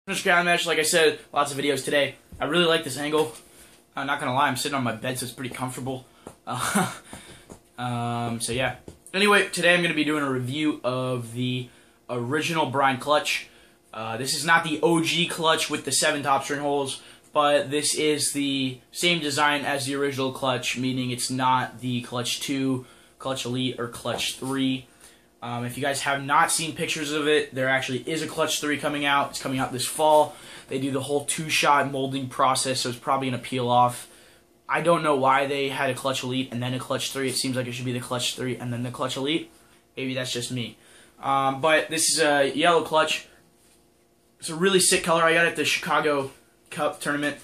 Just ground mesh, like I said, lots of videos today. I really like this angle. I'm not gonna lie, I'm sitting on my bed, so it's pretty comfortable. So yeah. Anyway, today I'm gonna be doing a review of the original Brine clutch. This is not the OG clutch with the 7 top string holes, but this is the same design as the original clutch, meaning it's not the clutch 2, clutch elite, or clutch 3. If you guys have not seen pictures of it, there actually is a clutch 3 coming out. It's coming out this fall. They do the whole 2-shot molding process, so it's probably going to peel off. I don't know why they had a clutch elite and then a clutch 3. It seems like it should be the clutch 3 and then the clutch elite. Maybe that's just me. But this is a yellow clutch. It's a really sick color. I got it at the Chicago Cup tournament.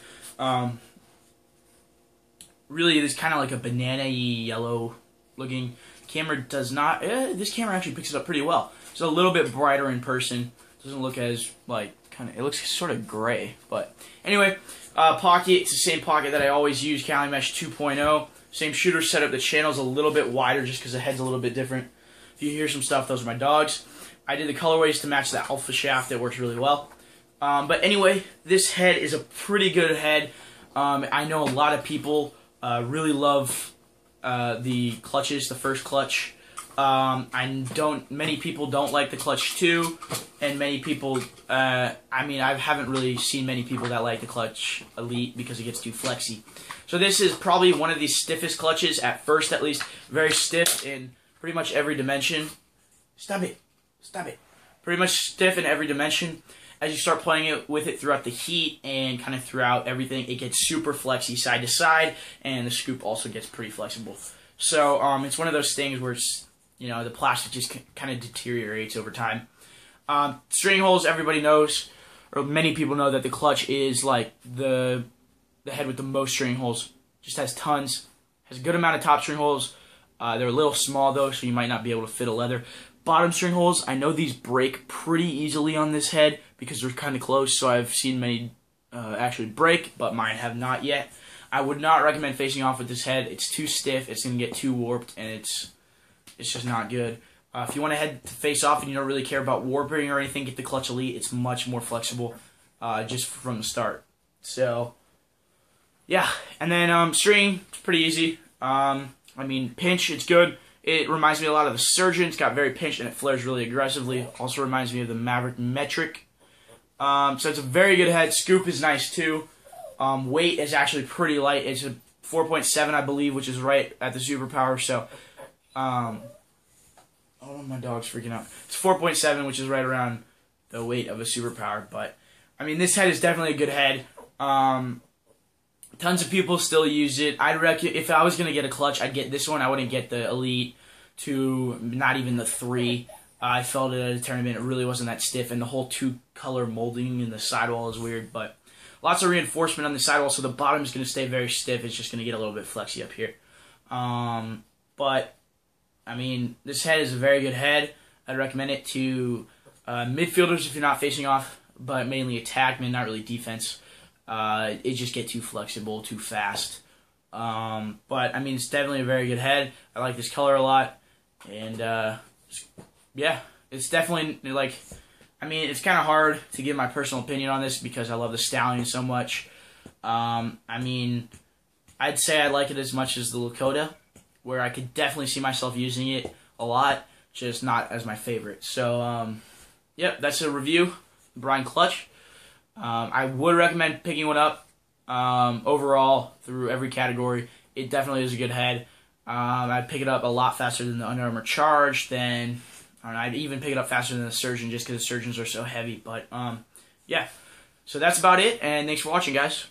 Really, it is kind of like a banana-y yellow looking. Camera does not. This camera actually picks it up pretty well. It's a little bit brighter in person. Doesn't look as like kind of. It looks sort of gray, but anyway. Pocket. It's the same pocket that I always use. Cali Mesh 2.0. Same shooter setup. The channel's a little bit wider just because the head's a little bit different. If you hear some stuff, those are my dogs. I did the colorways to match the alpha shaft. That works really well. But anyway, this head is a pretty good head. I know a lot of people really love the clutches, the first clutch. Many people don't like the clutch 2, and many people, I haven't really seen many people that like the clutch elite because it gets too flexy. So this is probably one of the stiffest clutches, at first at least. Very stiff in pretty much every dimension. Stop it. Stop it. Pretty much stiff in every dimension. As you start playing with it throughout the heat and kind of throughout everything, it gets super flexy side to side, and the scoop also gets pretty flexible. So it's one of those things where it's, the plastic just kind of deteriorates over time. String holes, everybody knows, or many people know that the clutch is like the head with the most string holes. Just has tons, has a good amount of top string holes. They're a little small though, so you might not be able to fit a leather. Bottom string holes, I know these break pretty easily on this head because they're kind of close, so I've seen many actually break, but mine have not yet. I would not recommend facing off with this head. It's too stiff, it's going to get too warped, and it's just not good. If you want to head to face off and you don't really care about warping or anything, get the clutch elite. It's much more flexible just from the start. So, yeah. And then string, it's pretty easy. Pinch, it's good. It reminds me a lot of the Surgeon. It's got very pinched and it flares really aggressively. Also reminds me of the Maverick Metric. So it's a very good head. Scoop is nice too. Weight is actually pretty light. It's a 4.7, I believe, which is right at the superpower. So, oh, my dog's freaking out. It's 4.7, which is right around the weight of a superpower. But this head is definitely a good head. Tons of people still use it. I'd reckon if I was going to get a clutch, I'd get this one. I wouldn't get the Elite 2, not even the 3. I felt it at a tournament. It really wasn't that stiff, and the whole 2-color molding in the sidewall is weird, but lots of reinforcement on the sidewall, so the bottom is going to stay very stiff. It's just going to get a little bit flexy up here. This head is a very good head. I'd recommend it to midfielders if you're not facing off, but mainly attackmen, not really defense. It just get too flexible, too fast. It's definitely a very good head. I like this color a lot, and yeah, it's definitely it's kind of hard to give my personal opinion on this because I love the Stallion so much. I'd say I like it as much as the Lakota, where I could definitely see myself using it a lot, just not as my favorite. So, yeah, that's a review, Brine Clutch. I would recommend picking one up overall through every category. It definitely is a good head. I'd pick it up a lot faster than the Under Armour Charge. I'd even pick it up faster than the Surgeon just because the Surgeons are so heavy. But, yeah. So that's about it, and thanks for watching, guys.